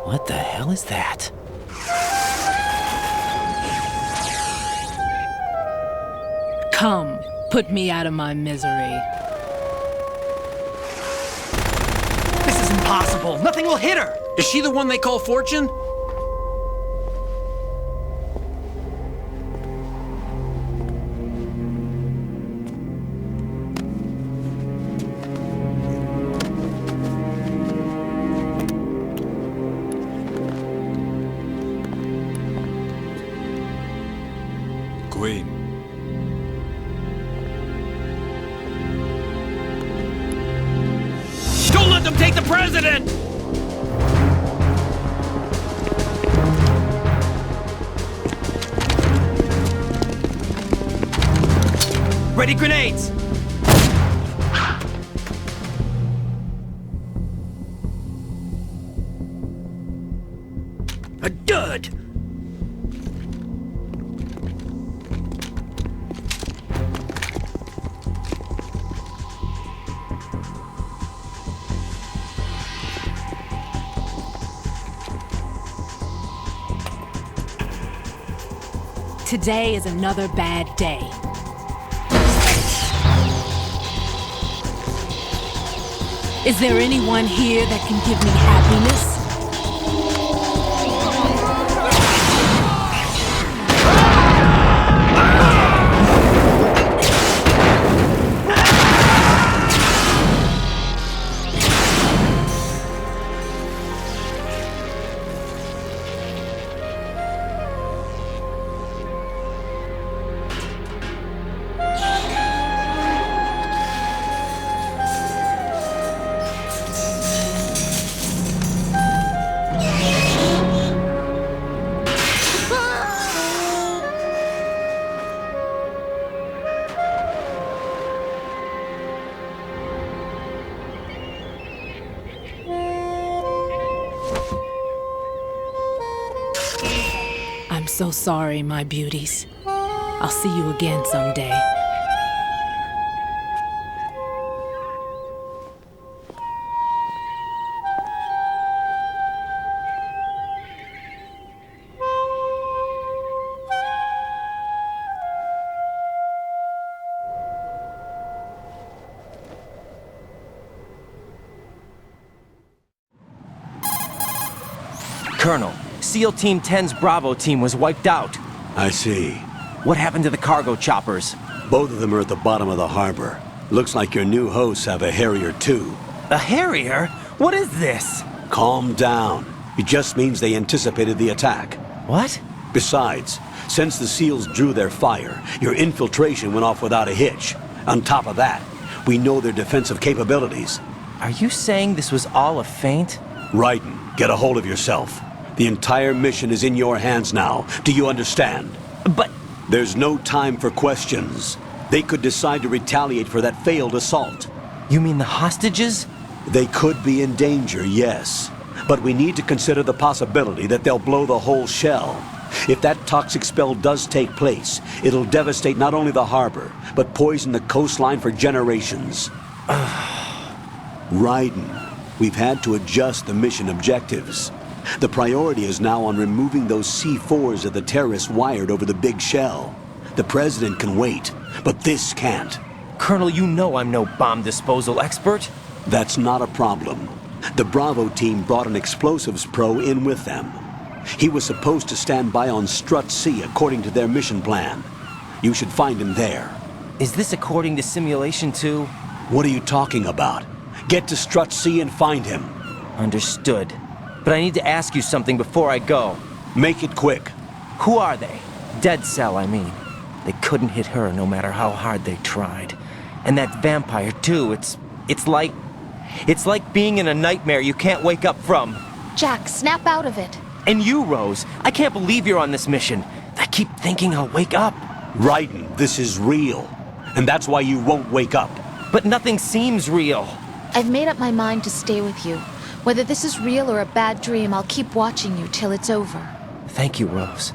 What the hell is that? Come, put me out of my misery. This is impossible. Nothing will hit her. Is she the one they call Fortune? Queen. Don't let them take the president! Ready grenades! A dud! Today is another bad day. Is there anyone here that can give me happiness? I'm so sorry, my beauties. I'll see you again someday. Colonel, SEAL Team 10's Bravo team was wiped out. I see. What happened to the cargo choppers? Both of them are at the bottom of the harbor. Looks like your new hosts have a Harrier too. A Harrier? What is this? Calm down. It just means they anticipated the attack. What? Besides, since the SEALs drew their fire, your infiltration went off without a hitch. On top of that, we know their defensive capabilities. Are you saying this was all a feint? Raiden, get a hold of yourself. The entire mission is in your hands now. Do you understand? But... There's no time for questions. They could decide to retaliate for that failed assault. You mean the hostages? They could be in danger, yes. But we need to consider the possibility that they'll blow the whole shell. If that toxic spell does take place, it'll devastate not only the harbor, but poison the coastline for generations. Raiden, we've had to adjust the mission objectives. The priority is now on removing those C4s that the terrorists wired over the big shell. The president can wait, but this can't. Colonel, you know I'm no bomb disposal expert. That's not a problem. The Bravo team brought an explosives pro in with them. He was supposed to stand by on Strut C according to their mission plan. You should find him there. Is this according to Simulation 2? What are you talking about? Get to Strut C and find him. Understood. But I need to ask you something before I go. Make it quick. Who are they? Dead Cell, I mean. They couldn't hit her no matter how hard they tried. And that vampire, too, it's like being in a nightmare you can't wake up from. Jack, snap out of it. And you, Rose, I can't believe you're on this mission. I keep thinking I'll wake up. Raiden, this is real. And that's why you won't wake up. But nothing seems real. I've made up my mind to stay with you. Whether this is real or a bad dream, I'll keep watching you till it's over. Thank you, Rose.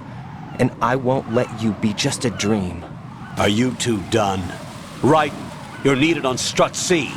And I won't let you be just a dream. Are you two done? Raiden, you're needed on Strut C.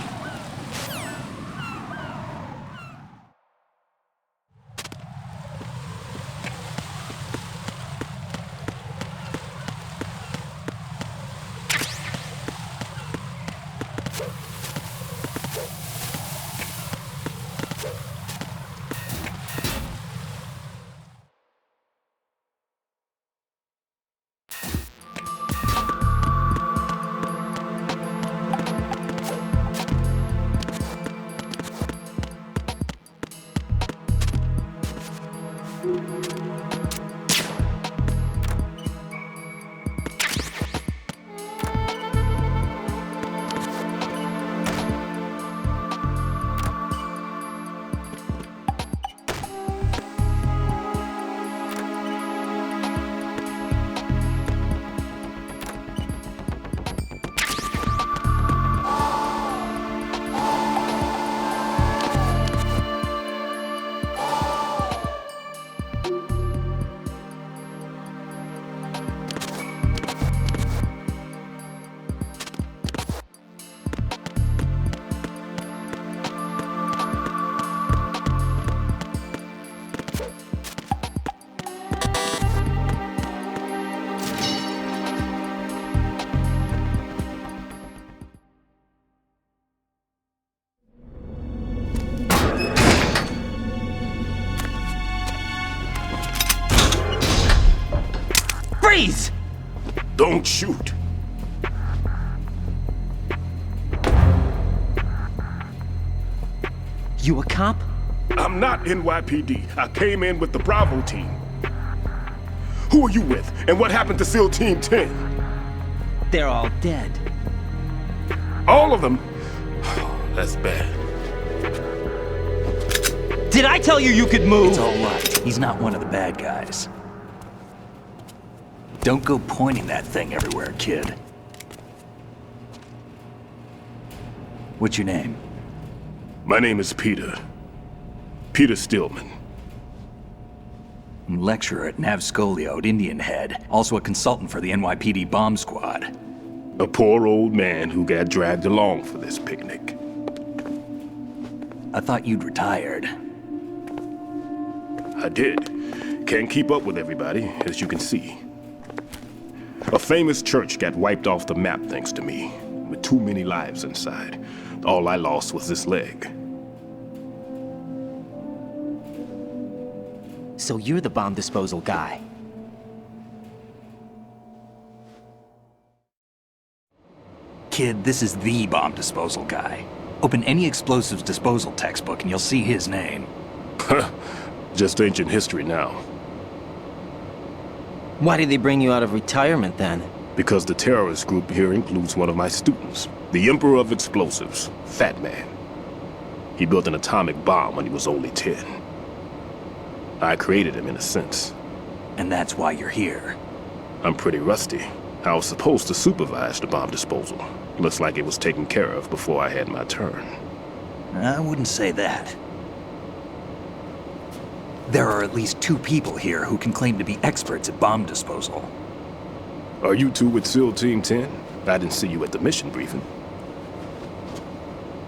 Freeze! Don't shoot. You a cop? I'm not NYPD. I came in with the Bravo team. Who are you with? And what happened to SEAL Team 10? They're all dead. All of them? That's bad. Did I tell you you could move? It's all right. He's not one of the bad guys. Don't go pointing that thing everywhere, kid. What's your name? My name is Peter. Peter Stillman. Lecturer at Navscolio at Indian Head. Also a consultant for the NYPD bomb squad. A poor old man who got dragged along for this picnic. I thought you'd retired. I did. Can't keep up with everybody, as you can see. A famous church got wiped off the map thanks to me, with too many lives inside. All I lost was this leg. So you're the bomb disposal guy. Kid, this is the bomb disposal guy. Open any explosives disposal textbook and you'll see his name. Just ancient history now. Why did they bring you out of retirement then? Because the terrorist group here includes one of my students, the Emperor of Explosives, Fat Man. He built an atomic bomb when he was only 10. I created him in a sense. And that's why you're here. I'm pretty rusty. I was supposed to supervise the bomb disposal. Looks like it was taken care of before I had my turn. I wouldn't say that. There are at least 2 people here who can claim to be experts at bomb disposal. Are you two with SEAL Team 10? I didn't see you at the mission briefing.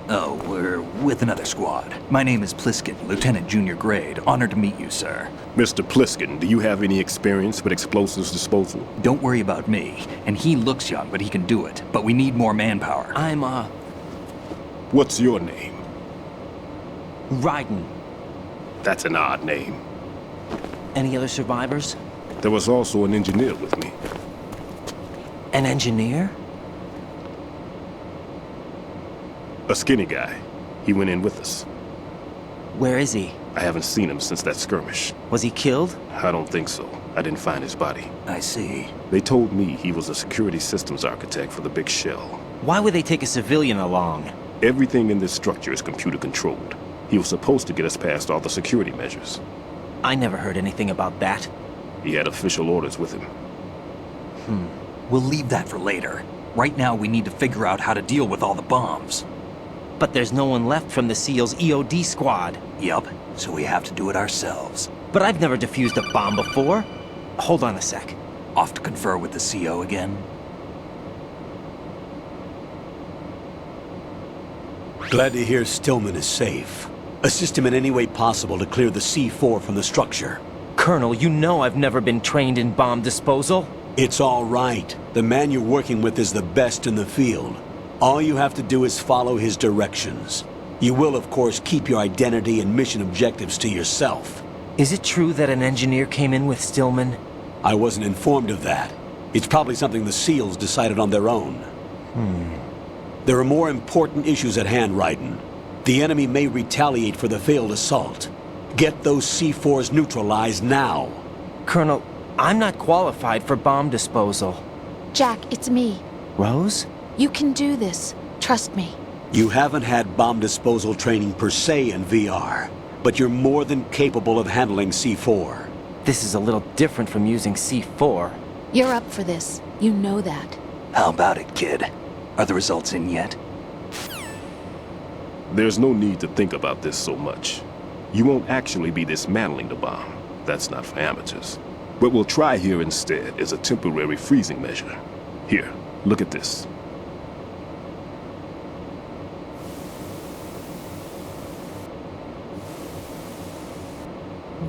Oh, we're with another squad. My name is Pliskin, Lieutenant Junior Grade. Honored to meet you, sir. Mr. Pliskin, do you have any experience with explosives disposal? Don't worry about me. And he looks young, but he can do it. But we need more manpower. I'm, What's your name? Raiden. That's an odd name. Any other survivors? There was also an engineer with me. An engineer? A skinny guy. He went in with us. Where is he? I haven't seen him since that skirmish. Was he killed? I don't think so. I didn't find his body. I see. They told me he was a security systems architect for the big shell. Why would they take a civilian along? Everything in this structure is computer controlled. He was supposed to get us past all the security measures. I never heard anything about that. He had official orders with him. We'll leave that for later. Right now, we need to figure out how to deal with all the bombs. But there's no one left from the SEAL's EOD squad. Yup, so we have to do it ourselves. But I've never defused a bomb before. Hold on a sec. Off to confer with the CO again? Glad to hear Stillman is safe. Assist him in any way possible to clear the C4 from the structure. Colonel, you know I've never been trained in bomb disposal. It's all right. The man you're working with is the best in the field. All you have to do is follow his directions. You will, of course, keep your identity and mission objectives to yourself. Is it true that an engineer came in with Stillman? I wasn't informed of that. It's probably something the SEALs decided on their own. There are more important issues at hand, Raiden. The enemy may retaliate for the failed assault. Get those C4s neutralized now. Colonel, I'm not qualified for bomb disposal. Jack, it's me. Rose? You can do this. Trust me. You haven't had bomb disposal training per se in VR, but you're more than capable of handling C4. This is a little different from using C4. You're up for this. You know that. How about it, kid? Are the results in yet? There's no need to think about this so much. You won't actually be dismantling the bomb. That's not for amateurs. What we'll try here instead is a temporary freezing measure. Here, look at this.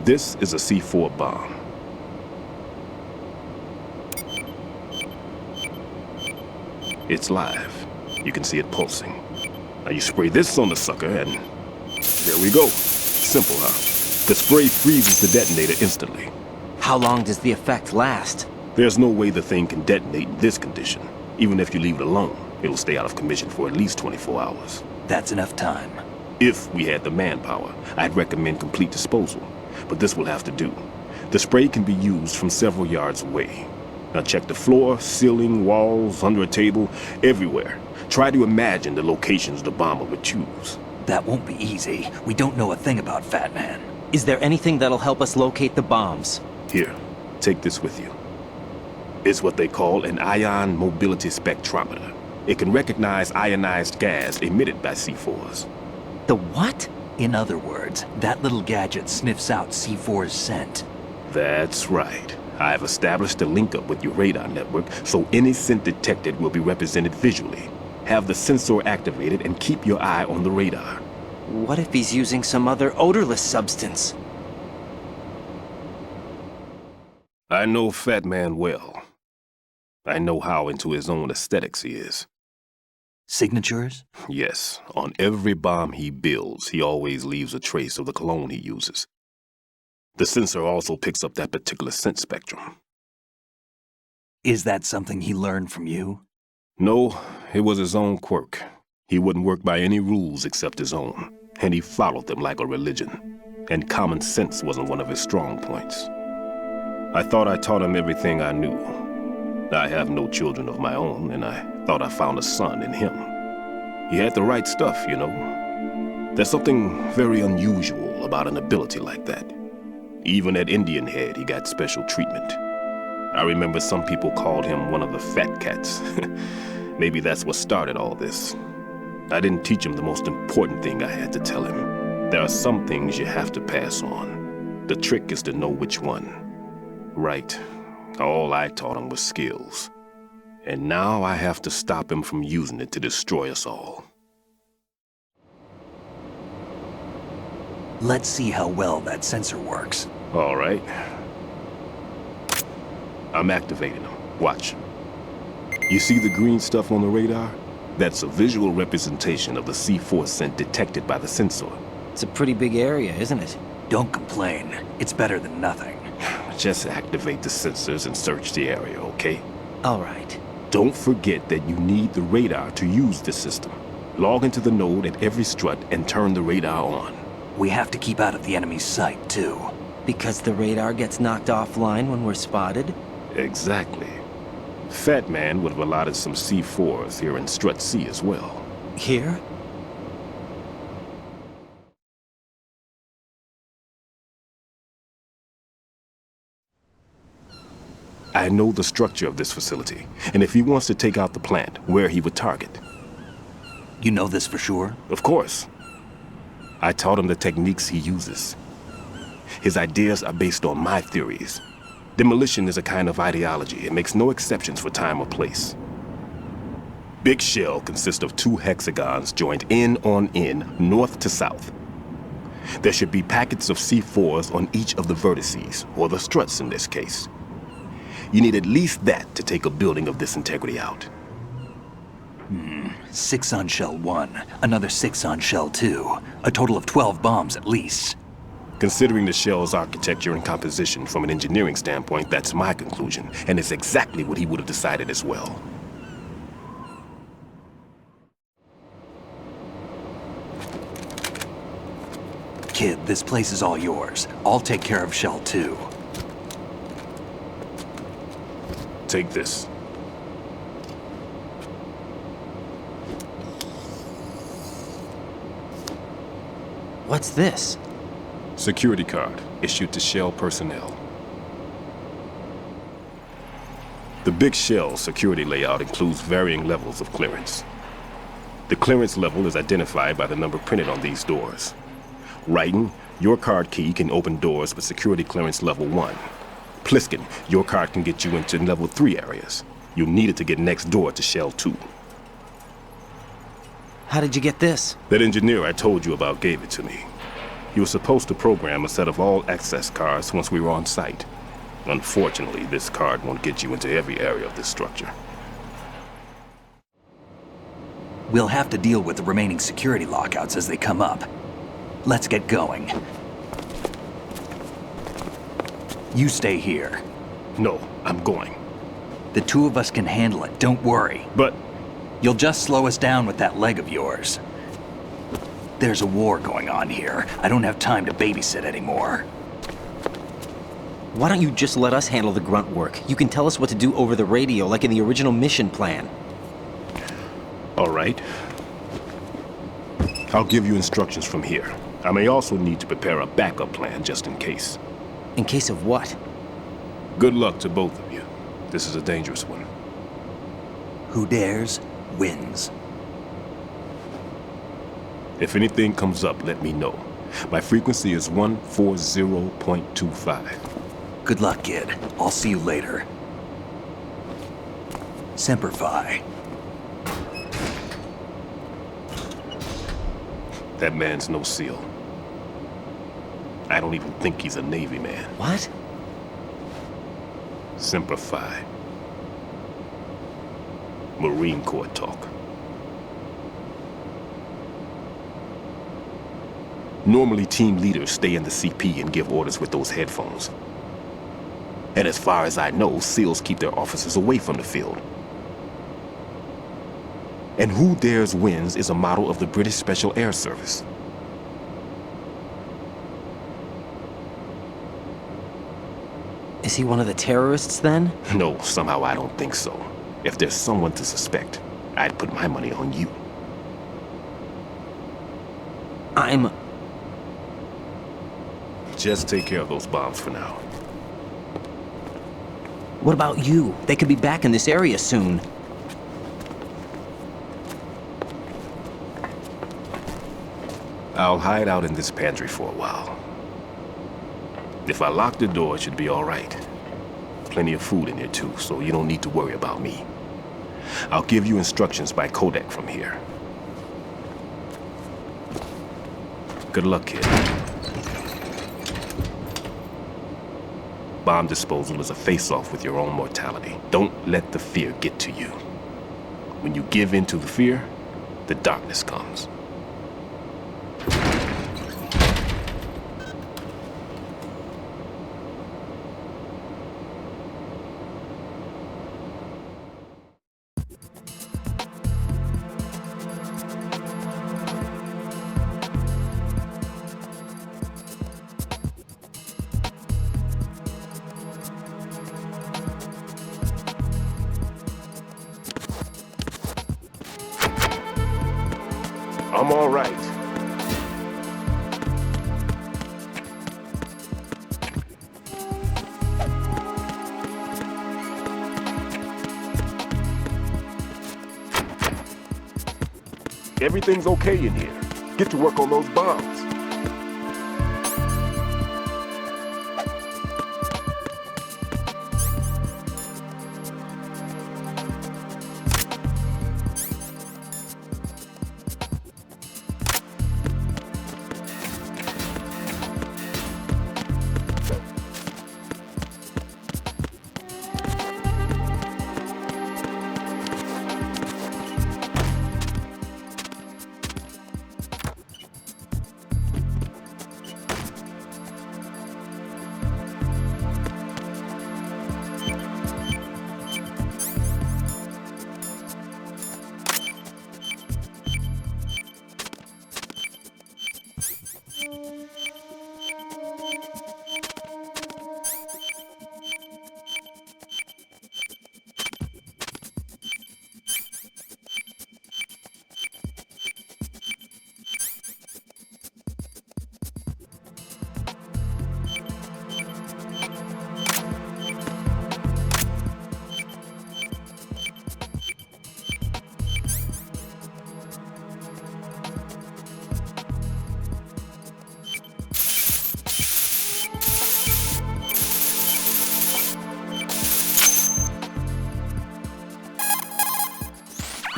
This is a C4 bomb. It's live. You can see it pulsing. Now you spray this on the sucker and there we go. Simple, huh? The spray freezes the detonator instantly. How long does the effect last? There's no way the thing can detonate in this condition. Even if you leave it alone, it'll stay out of commission for at least 24 hours. That's enough time. If we had the manpower, I'd recommend complete disposal. But this will have to do. The spray can be used from several yards away. Now check the floor, ceiling, walls, under a table, everywhere. Try to imagine the locations the bomber would choose. That won't be easy. We don't know a thing about Fat Man. Is there anything that'll help us locate the bombs? Here, take this with you. It's what they call an ion mobility spectrometer. It can recognize ionized gas emitted by C4s. The what? In other words, that little gadget sniffs out C4's scent. That's right. I've established a link up with your radar network, so any scent detected will be represented visually. Have the sensor activated and keep your eye on the radar. What if he's using some other odorless substance? I know Fat Man well. I know how into his own aesthetics he is. Signatures? Yes, on every bomb he builds, he always leaves a trace of the cologne he uses. The sensor also picks up that particular scent spectrum. Is that something he learned from you? No, it was his own quirk. He wouldn't work by any rules except his own, and he followed them like a religion. And common sense wasn't one of his strong points. I thought I taught him everything I knew. I have no children of my own, and I thought I found a son in him. He had the right stuff, you know. There's something very unusual about an ability like that. Even at Indian Head, he got special treatment. I remember some people called him one of the fat cats. Maybe that's what started all this. I didn't teach him the most important thing I had to tell him. There are some things you have to pass on. The trick is to know which one. Right. All I taught him was skills. And now I have to stop him from using it to destroy us all. Let's see how well that sensor works. All right. I'm activating them. Watch. You see the green stuff on the radar? That's a visual representation of the C4 scent detected by the sensor. It's a pretty big area, isn't it? Don't complain. It's better than nothing. Just activate the sensors and search the area, okay? All right. Don't forget that you need the radar to use the system. Log into the node at every strut and turn the radar on. We have to keep out of the enemy's sight, too. Because the radar gets knocked offline when we're spotted? Exactly. Fat Man would have allotted some C4s here in Strut C as well. Here? I know the structure of this facility, and if he wants to take out the plant, where he would target. You know this for sure? Of course. I taught him the techniques he uses. His ideas are based on my theories. Demolition is a kind of ideology. It makes no exceptions for time or place. Big Shell consists of 2 hexagons joined end on end, north to south. There should be packets of C4s on each of the vertices, or the struts in this case. You need at least that to take a building of this integrity out. 6 on Shell 1, another 6 on Shell 2. A total of 12 bombs at least. Considering the shell's architecture and composition from an engineering standpoint, that's my conclusion, and it's exactly what he would have decided as well. Kid, this place is all yours. I'll take care of Shell 2. Take this. What's this? Security card issued to Shell personnel. The Big Shell security layout includes varying levels of clearance. The clearance level is identified by the number printed on these doors. Raiden, your card key can open doors with security clearance level 1. Pliskin, your card can get you into level 3 areas. You'll need it to get next door to Shell 2. How did you get this? That engineer I told you about gave it to me. He was supposed to program a set of all-access cards once we were on site. Unfortunately, this card won't get you into every area of this structure. We'll have to deal with the remaining security lockouts as they come up. Let's get going. You stay here. No, I'm going. The two of us can handle it, don't worry. But You'll just slow us down with that leg of yours. There's a war going on here. I don't have time to babysit anymore. Why don't you just let us handle the grunt work? You can tell us what to do over the radio, like in the original mission plan. all right. I'll give you instructions from here. I may also need to prepare a backup plan just in case. In case of what? Good luck to both of you. This is a dangerous one. Who dares, wins. If anything comes up, let me know. My frequency is 140.25. Good luck, kid. I'll see you later. Semper Fi. That man's no SEAL. I don't even think he's a Navy man. What? Semper Fi. Marine Corps talk. Normally, team leaders stay in the CP and give orders with those headphones. And as far as I know, SEALs keep their officers away from the field. And Who Dares Wins is a model of the British Special Air Service. Is he one of the terrorists then? No, somehow I don't think so. If there's someone to suspect, I'd put my money on you. Just take care of those bombs for now. What about you? They could be back in this area soon. I'll hide out in this pantry for a while. If I lock the door, it should be all right. Plenty of food in here too, so you don't need to worry about me. I'll give you instructions by codec from here. Good luck, kid. Bomb disposal is a face-off with your own mortality. Don't let the fear get to you. When you give in to the fear, the darkness comes. I'm all right. Everything's okay in here. Get to work on those bombs.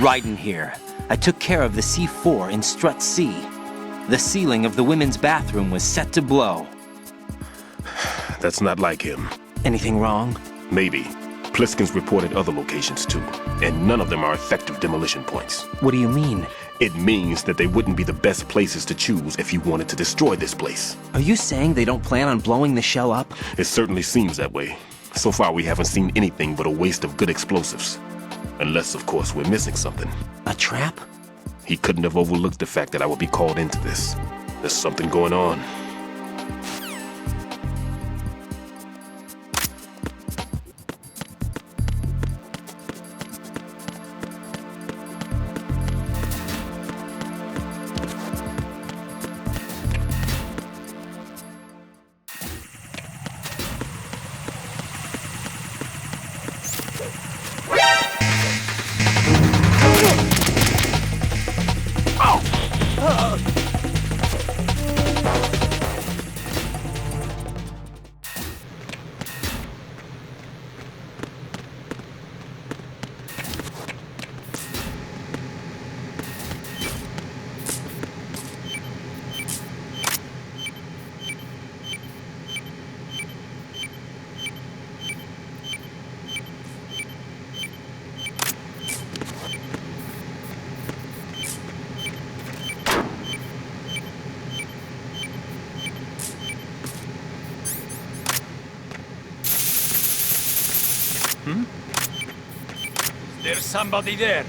Raiden here. I took care of the C4 in Strut C. The ceiling of the women's bathroom was set to blow. That's not like him. Anything wrong? Maybe. Pliskin's reported other locations too, and none of them are effective demolition points. What do you mean? It means that they wouldn't be the best places to choose if you wanted to destroy this place. Are you saying they don't plan on blowing the shell up? It certainly seems that way. So far, we haven't seen anything but a waste of good explosives. Unless, of course, we're missing something. A trap? He couldn't have overlooked the fact that I would be called into this. There's something going on. There's somebody there.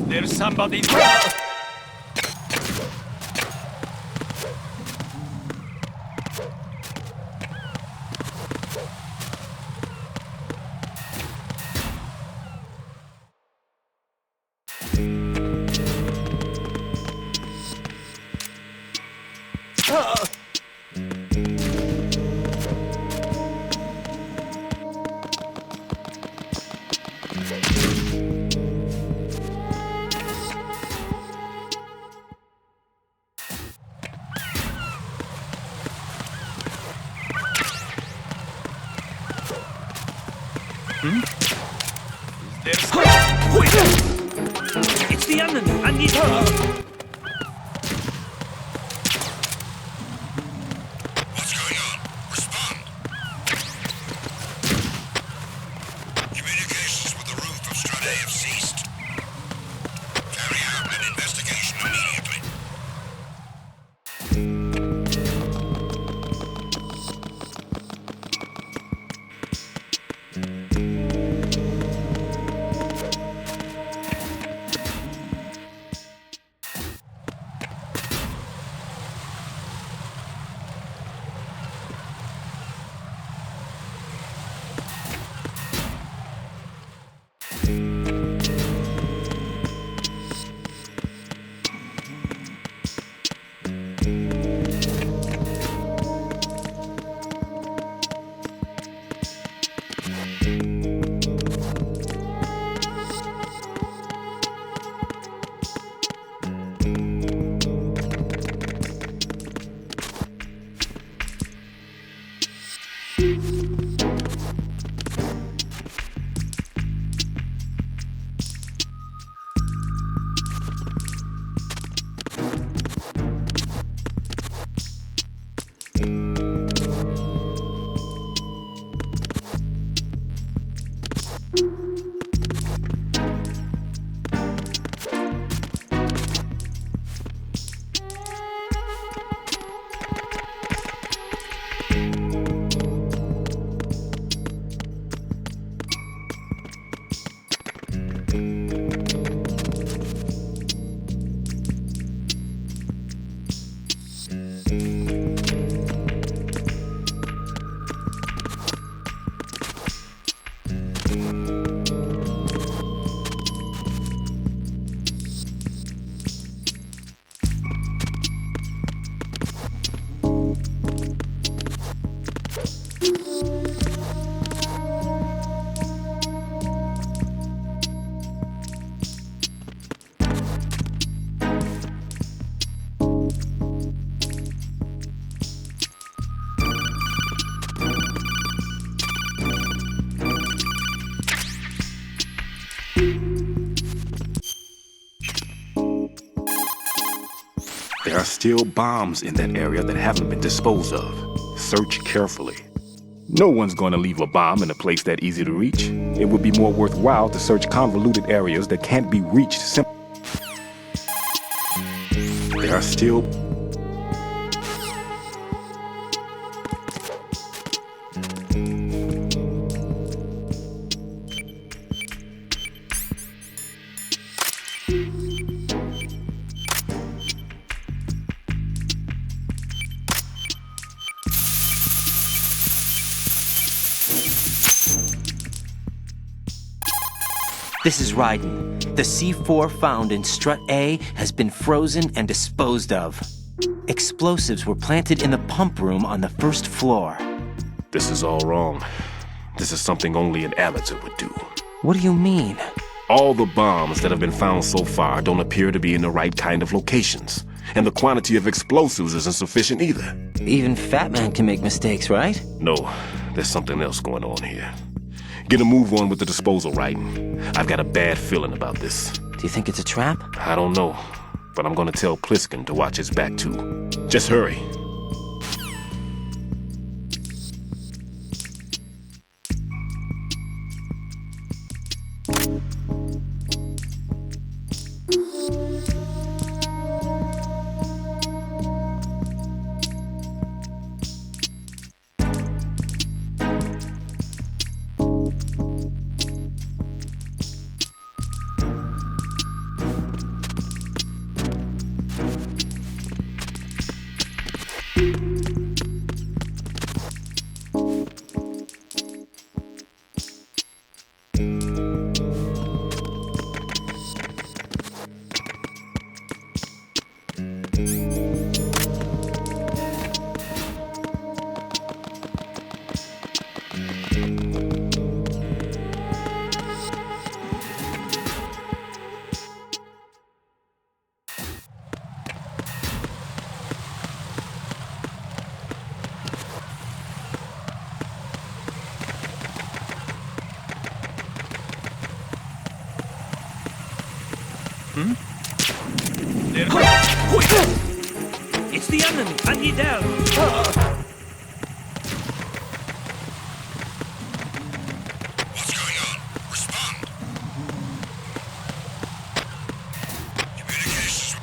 There's somebody there. It's the enemy! I need her! What's going on? Respond! Communications with the roof of Strade have ceased. Carry out an investigation immediately. There are still bombs in that area that haven't been disposed of. Search carefully. No one's going to leave a bomb in a place that easy to reach. It would be more worthwhile to search convoluted areas that can't be reached simply. There are still... This is Raiden. The C4 found in Strut A has been frozen and disposed of. Explosives were planted in the pump room on the first floor. This is all wrong. This is something only an amateur would do. What do you mean? All the bombs that have been found so far don't appear to be in the right kind of locations. And the quantity of explosives isn't sufficient either. Even Fat Man can make mistakes, right? No, there's something else going on here. Get a move on with the disposal, Raiden. I've got a bad feeling about this. Do you think it's a trap? I don't know, but I'm gonna tell Pliskin to watch his back too. Just hurry. It's the enemy! I need help! What's going on? Respond. Communications.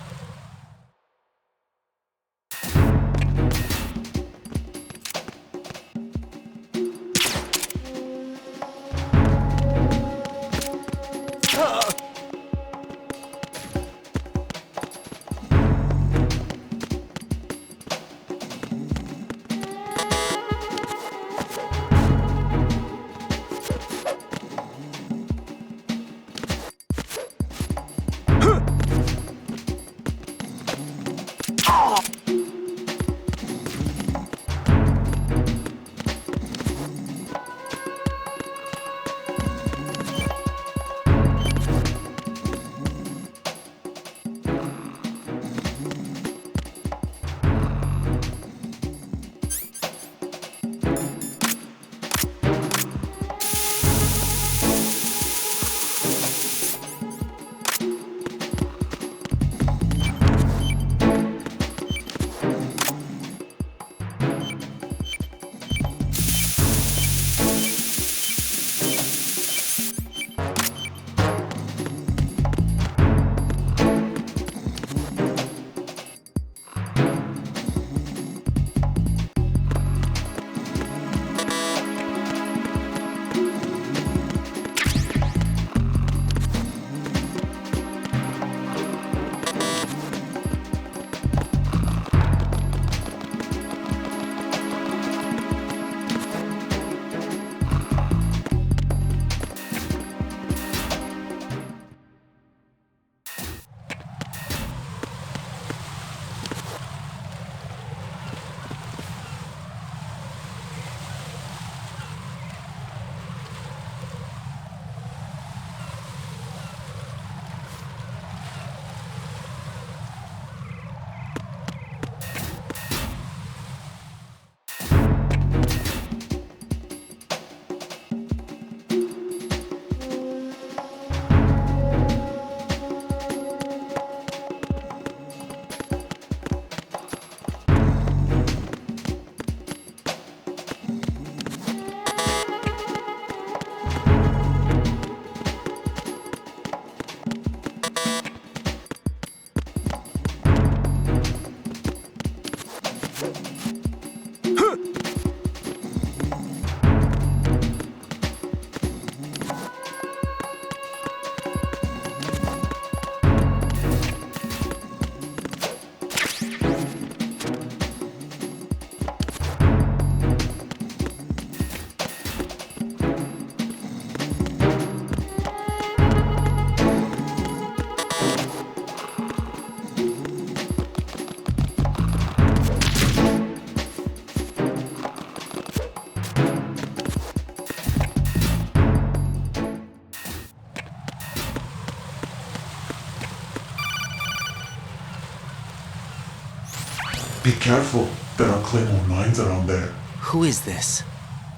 Be careful. There are Claymore mines around there. Who is this?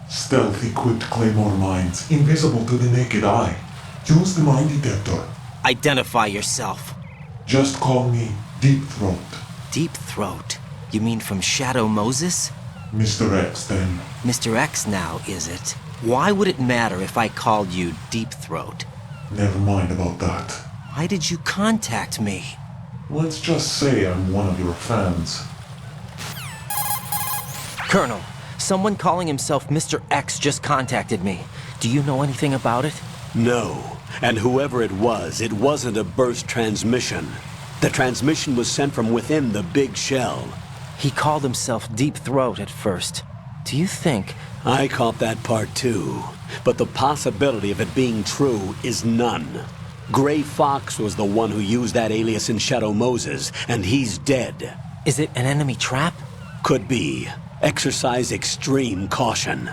Stealth-equipped Claymore mines, invisible to the naked eye. Use the mine detector. Identify yourself. Just call me Deep Throat. Deep Throat? You mean from Shadow Moses? Mr. X, then. Mr. X now, is it? Why would it matter if I called you Deep Throat? Never mind about that. Why did you contact me? Let's just say I'm one of your fans. Colonel, someone calling himself Mr. X just contacted me. Do you know anything about it? No. And whoever it wasn't a burst transmission. The transmission was sent from within the big shell. He called himself Deep Throat at first. Do you think... I caught that part too. But the possibility of it being true is none. Gray Fox was the one who used that alias in Shadow Moses, and he's dead. Is it an enemy trap? Could be. Exercise extreme caution.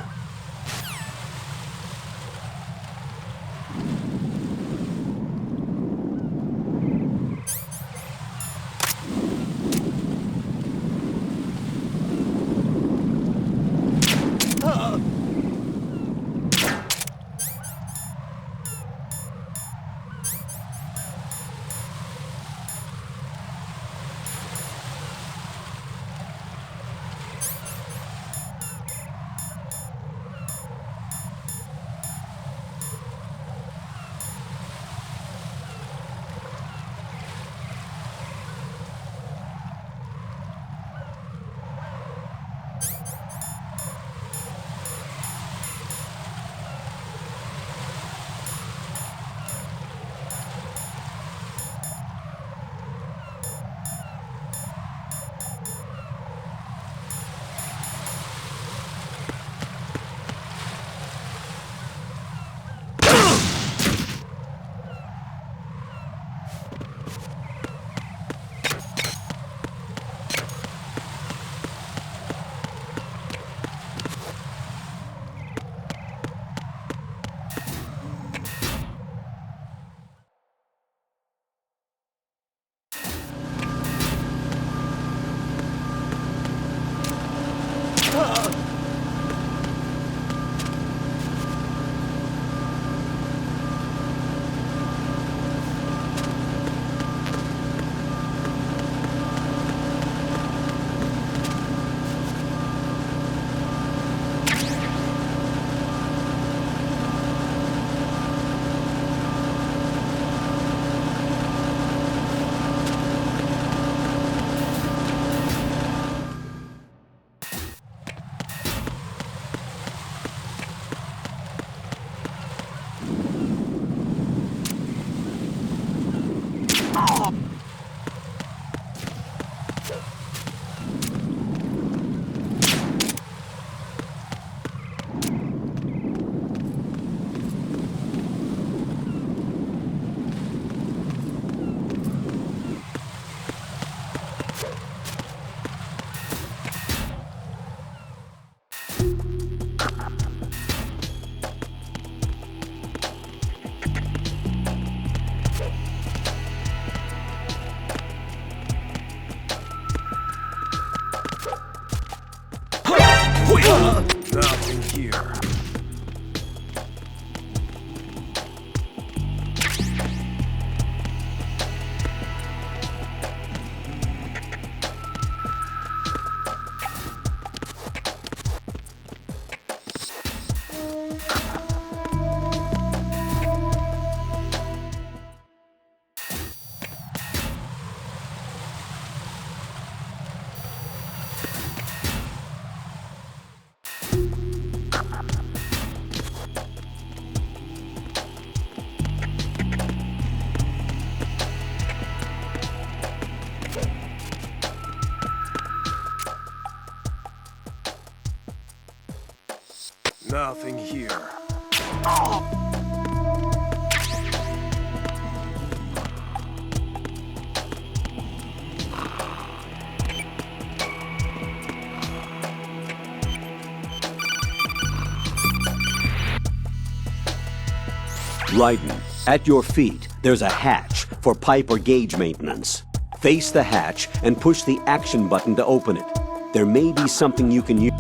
Nothing here. Nothing here. Raiden, at your feet, there's a hatch for pipe or gauge maintenance. Face the hatch and push the action button to open it. There may be something you can use.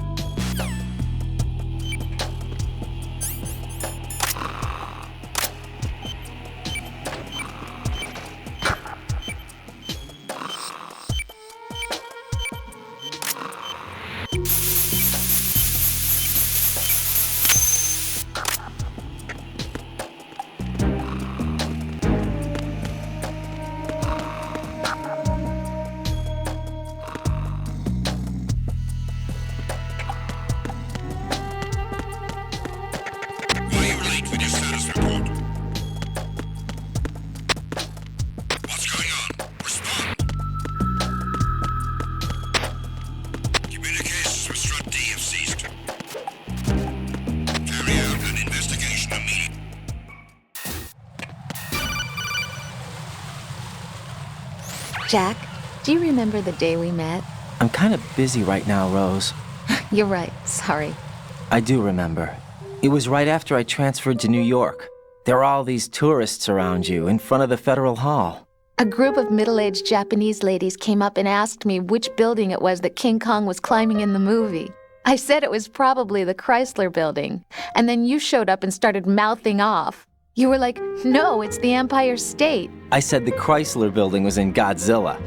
Why are you late with your status report? What's going on? Respond! Communications with Strut D have ceased. Carry out an investigation immediately. Jack, do you remember the day we met? I'm kind of busy right now, Rose. You're right. Sorry. I do remember. It was right after I transferred to New York. There were all these tourists around you in front of the Federal Hall. A group of middle-aged Japanese ladies came up and asked me which building it was that King Kong was climbing in the movie. I said it was probably the Chrysler Building, and then you showed up and started mouthing off. You were like, no, it's the Empire State. I said the Chrysler Building was in Godzilla.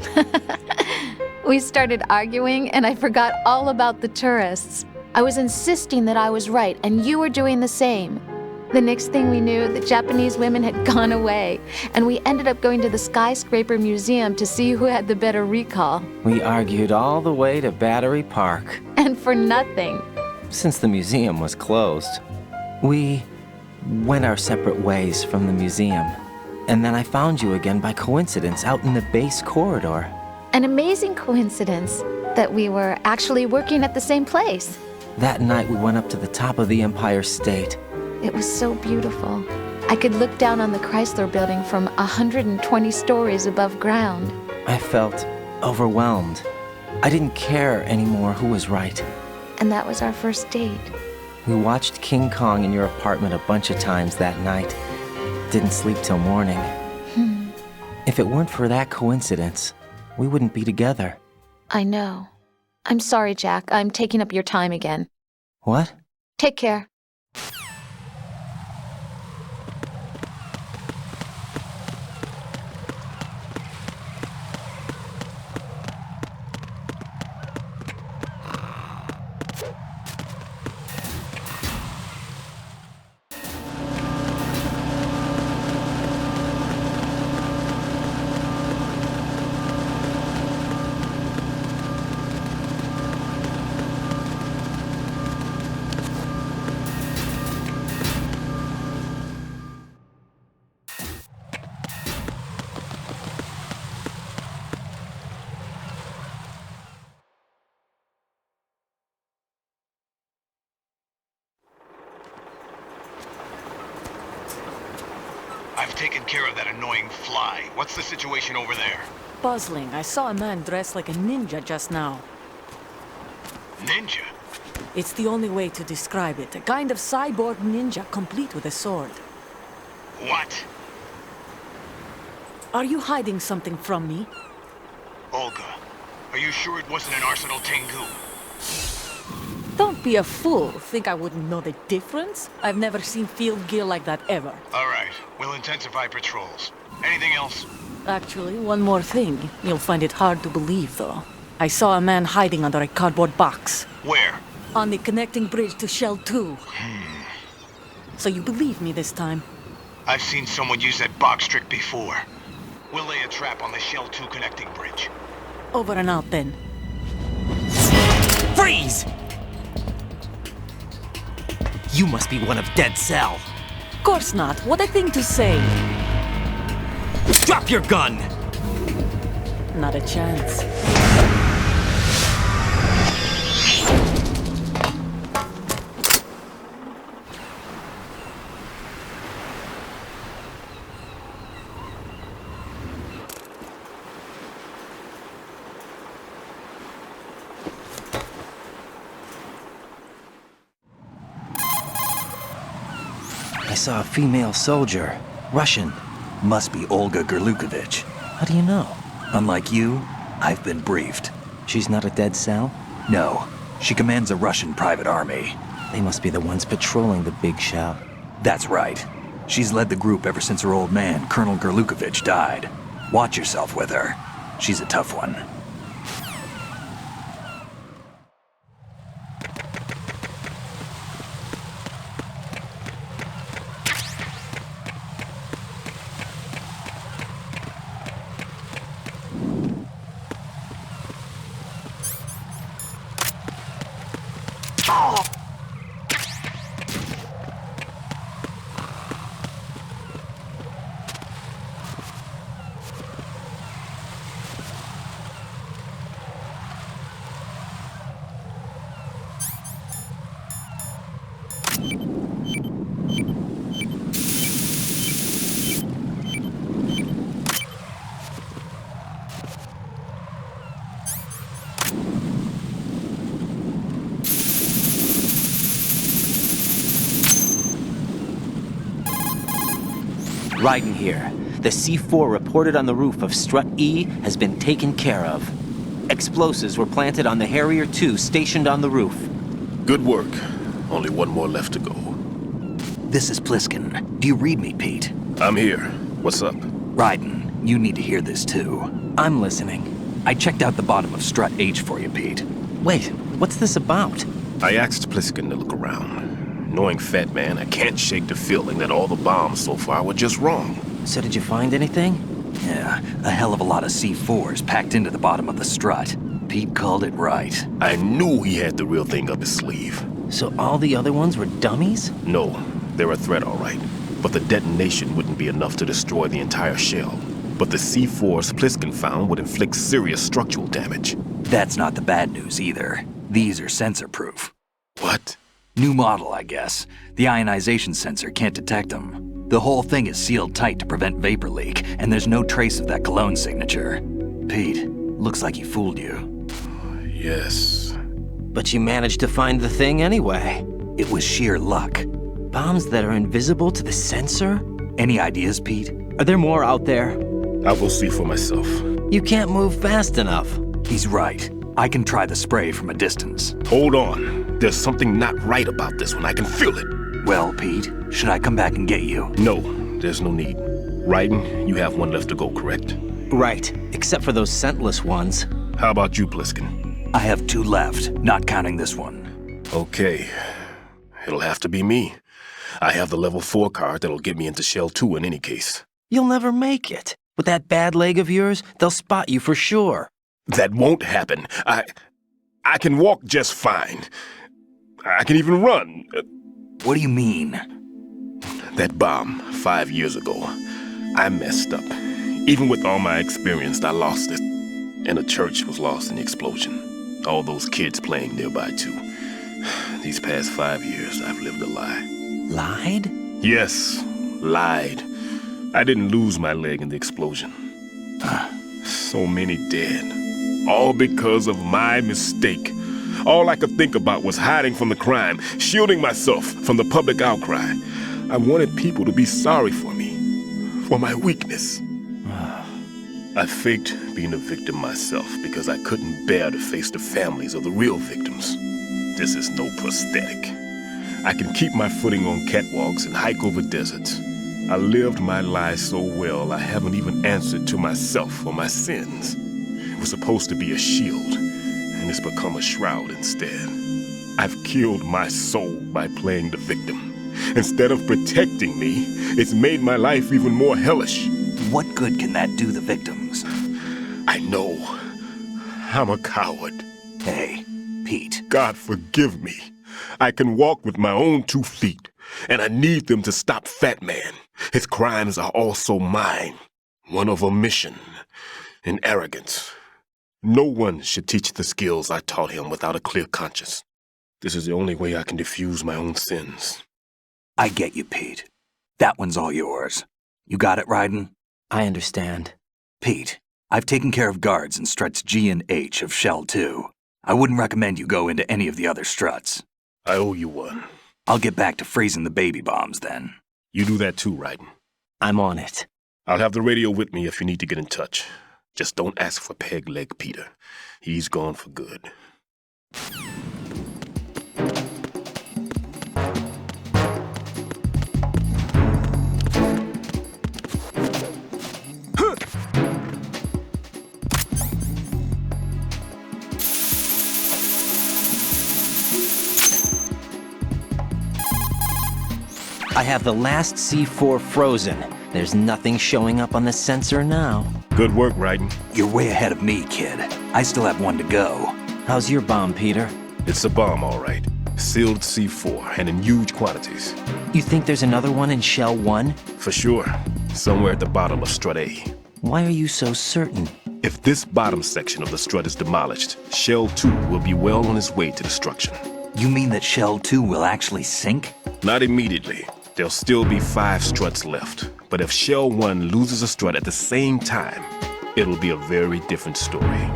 We started arguing, and I forgot all about the tourists. I was insisting that I was right, and you were doing the same. The next thing we knew, the Japanese women had gone away, and we ended up going to the Skyscraper Museum to see who had the better recall. We argued all the way to Battery Park. And for nothing. Since the museum was closed, we went our separate ways from the museum. And then I found you again by coincidence out in the base corridor. An amazing coincidence that we were actually working at the same place. That night we went up to the top of the Empire State. It was so beautiful. I could look down on the Chrysler Building from 120 stories above ground. I felt overwhelmed. I didn't care anymore who was right. And that was our first date. We watched King Kong in your apartment a bunch of times that night. Didn't sleep till morning. If it weren't for that coincidence, we wouldn't be together. I know. I'm sorry, Jack. I'm taking up your time again. What? Take care. I've taken care of that annoying fly. What's the situation over there? Puzzling. I saw a man dressed like a ninja just now. Ninja? It's the only way to describe it. A kind of cyborg ninja, complete with a sword. What? Are you hiding something from me? Olga, are you sure it wasn't an Arsenal Tengu? Don't be a fool. Think I wouldn't know the difference? I've never seen field gear like that ever. All right, we'll intensify patrols. Anything else? Actually, one more thing. You'll find it hard to believe, though. I saw a man hiding under a cardboard box. Where? On the connecting bridge to Shell 2. So you believe me this time? I've seen someone use that box trick before. We'll lay a trap on the Shell 2 connecting bridge. Over and out, then. Freeze! You must be one of Dead Cell. Course not. What a thing to say. Drop your gun! Not a chance. I saw a female soldier. Russian. Must be Olga Gerlukovich. How do you know? Unlike you, I've been briefed. She's not a dead cell? No, she commands a Russian private army. They must be the ones patrolling the big shell. That's right. She's led the group ever since her old man, Colonel Gerlukovich, died. Watch yourself with her. She's a tough one. Raiden here. The C4 reported on the roof of Strut E has been taken care of. Explosives were planted on the Harrier 2 stationed on the roof. Good work. Only one more left to go. This is Pliskin. Do you read me, Pete? I'm here. What's up? Raiden, you need to hear this too. I'm listening. I checked out the bottom of Strut H for you, Pete. Wait, what's this about? I asked Pliskin to look around. Knowing Fat Man, I can't shake the feeling that all the bombs so far were just wrong. So did you find anything? Yeah, a hell of a lot of C4s packed into the bottom of the strut. Pete called it right. I knew he had the real thing up his sleeve. So all the other ones were dummies? No, they're a threat, all right. But the detonation wouldn't be enough to destroy the entire shell. But the C4s Pliskin found would inflict serious structural damage. That's not the bad news either. These are sensor-proof. What? New model, I guess. The ionization sensor can't detect them. The whole thing is sealed tight to prevent vapor leak, and there's no trace of that cologne signature. Pete, looks like he fooled you. Yes. But you managed to find the thing anyway. It was sheer luck. Bombs that are invisible to the sensor? Any ideas, Pete? Are there more out there? I'll go see for myself. You can't move fast enough. He's right. I can try the spray from a distance. Hold on. There's something not right about this one. I can feel it. Well, Pete, should I come back and get you? No, there's no need. Raiden, you have one left to go, correct? Right, except for those scentless ones. How about you, Pliskin? I have 2 left, not counting this one. Okay. It'll have to be me. I have the level 4 card that'll get me into Shell 2 in any case. You'll never make it. With that bad leg of yours, they'll spot you for sure. That won't happen. I can walk just fine. I can even run. What do you mean? That bomb 5 years ago, I messed up. Even with all my experience, I lost it. And the church was lost in the explosion. All those kids playing nearby, too. These past 5 years, I've lived a lie. Lied? Yes, lied. I didn't lose my leg in the explosion. So many dead. All because of my mistake. All I could think about was hiding from the crime, shielding myself from the public outcry. I wanted people to be sorry for me, for my weakness. I faked being a victim myself because I couldn't bear to face the families of the real victims. This is no prosthetic. I can keep my footing on catwalks and hike over deserts. I lived my life so well I haven't even answered to myself for my sins. It was supposed to be a shield, and it's become a shroud instead. I've killed my soul by playing the victim. Instead of protecting me, it's made my life even more hellish. What good can that do the victims? I know. I'm a coward. Hey, Pete. God forgive me. I can walk with my own 2 feet, and I need them to stop Fat Man. His crimes are also mine. One of omission and arrogance. No one should teach the skills I taught him without a clear conscience. This is the only way I can diffuse my own sins. I get you, Pete. That one's all yours. You got it, Raiden? I understand. Pete, I've taken care of guards in struts G and H of Shell 2. I wouldn't recommend you go into any of the other struts. I owe you one. I'll get back to freezing the baby bombs then. You do that too, Raiden. I'm on it. I'll have the radio with me if you need to get in touch. Just don't ask for Peg Leg Peter. He's gone for good. I have the last C4 frozen. There's nothing showing up on the sensor now. Good work, Raiden. You're way ahead of me, kid. I still have one to go. How's your bomb, Peter? It's a bomb, all right. Sealed C4, and in huge quantities. You think there's another one in Shell 1? For sure. Somewhere at the bottom of Strut A. Why are you so certain? If this bottom section of the strut is demolished, Shell 2 will be well on its way to destruction. You mean that Shell 2 will actually sink? Not immediately. There'll still be 5 struts left. But if Shell 1 loses a strut at the same time, it'll be a very different story.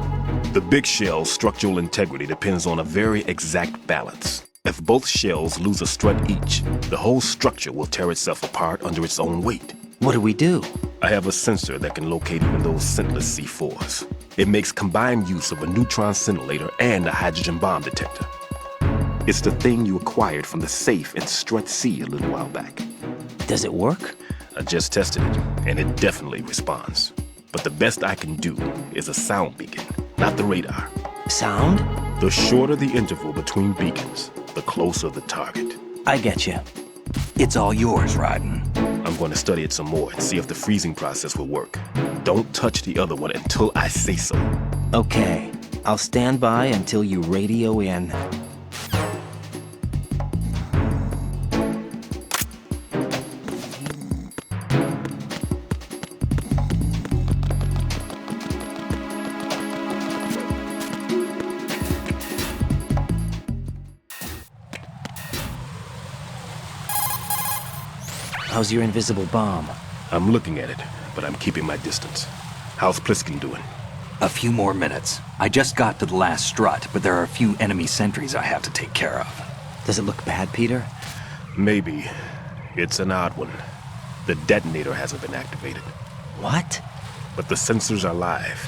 The big shell's structural integrity depends on a very exact balance. If both shells lose a strut each, the whole structure will tear itself apart under its own weight. What do we do? I have a sensor that can locate even those scentless C4s. It makes combined use of a neutron scintillator and a hydrogen bomb detector. It's the thing you acquired from the safe in Strut C a little while back. Does it work? I just tested it, and it definitely responds. But the best I can do is a sound beacon, not the radar. Sound? The shorter the interval between beacons, the closer the target. I get you. It's all yours, Raiden. I'm going to study it some more and see if the freezing process will work. Don't touch the other one until I say so. Okay. I'll stand by until you radio in. How's your invisible bomb? I'm looking at it, but I'm keeping my distance. How's Pliskin doing? A few more minutes. I just got to the last strut, but there are a few enemy sentries I have to take care of. Does it look bad, Peter? Maybe. It's an odd one. The detonator hasn't been activated. What? But the sensors are live,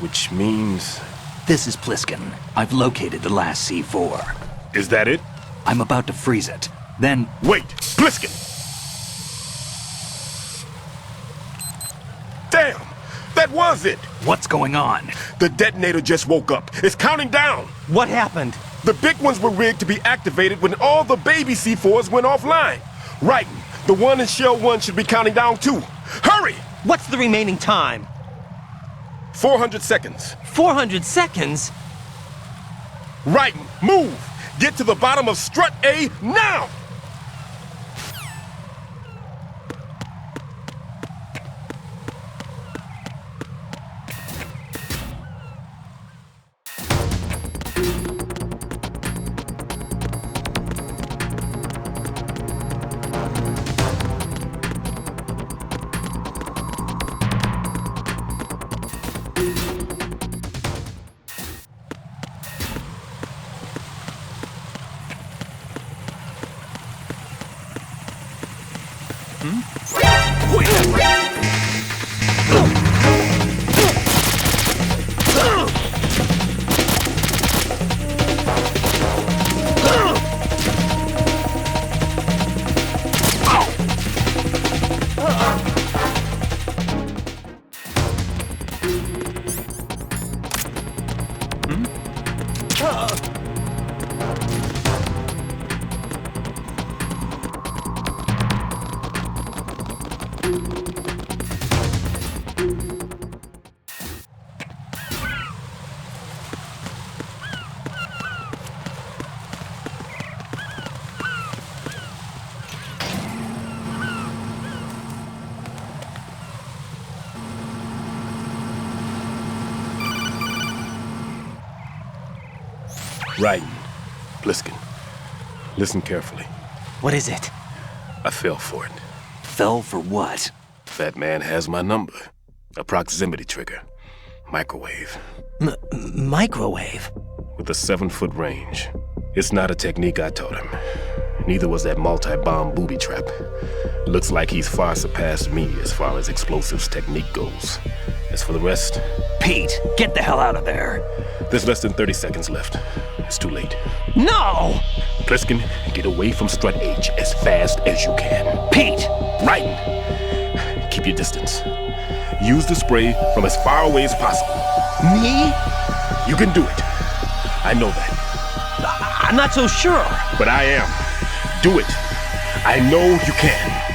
which means... This is Pliskin. I've located the last C4. Is that it? I'm about to freeze it. Then... Wait! Pliskin! Damn! That was it! What's going on? The detonator just woke up. It's counting down! What happened? The big ones were rigged to be activated when all the baby C4s went offline. Right. The one in Shell 1 should be counting down too. Hurry! What's the remaining time? 400 seconds. 400 seconds? Right. Move! Get to the bottom of Strut A now! Raiden, Pliskin, listen carefully. What is it? I fell for it. Fell for what? Fat man has my number. A proximity trigger. Microwave. Microwave? With a 7-foot range. It's not a technique I taught him. Neither was that multi-bomb booby trap. Looks like he's far surpassed me as far as explosives technique goes. As for the rest, Pete, get the hell out of there. there's less than 30 seconds left. It's too late. No! Pliskin, get away from Strut H as fast as you can. Pete! Raiden, keep your distance. Use the spray from as far away as possible. Me? You can do it. I know that. I'm not so sure. But I am. Do it. I know you can.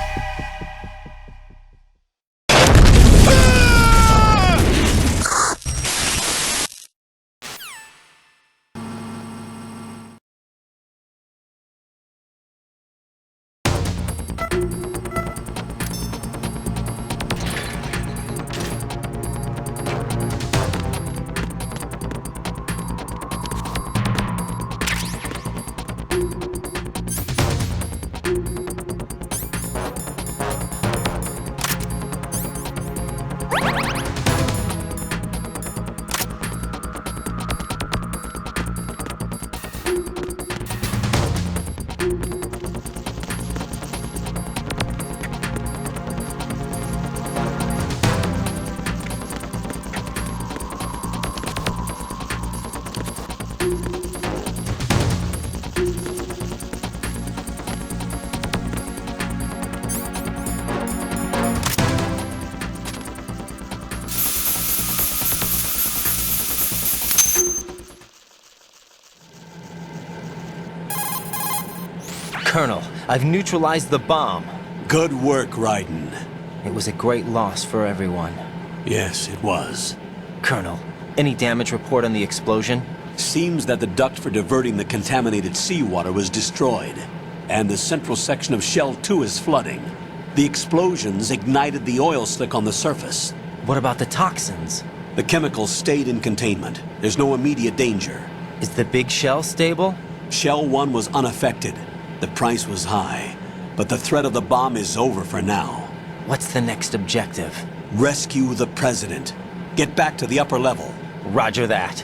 Colonel, I've neutralized the bomb. Good work, Raiden. It was a great loss for everyone. Yes, it was. Colonel, any damage report on the explosion? Seems that the duct for diverting the contaminated seawater was destroyed, and the central section of Shell 2 is flooding. The explosions ignited the oil slick on the surface. What about the toxins? The chemicals stayed in containment. There's no immediate danger. Is the big shell stable? Shell 1 was unaffected. The price was high, but the threat of the bomb is over for now. What's the next objective? Rescue the President. Get back to the upper level. Roger that.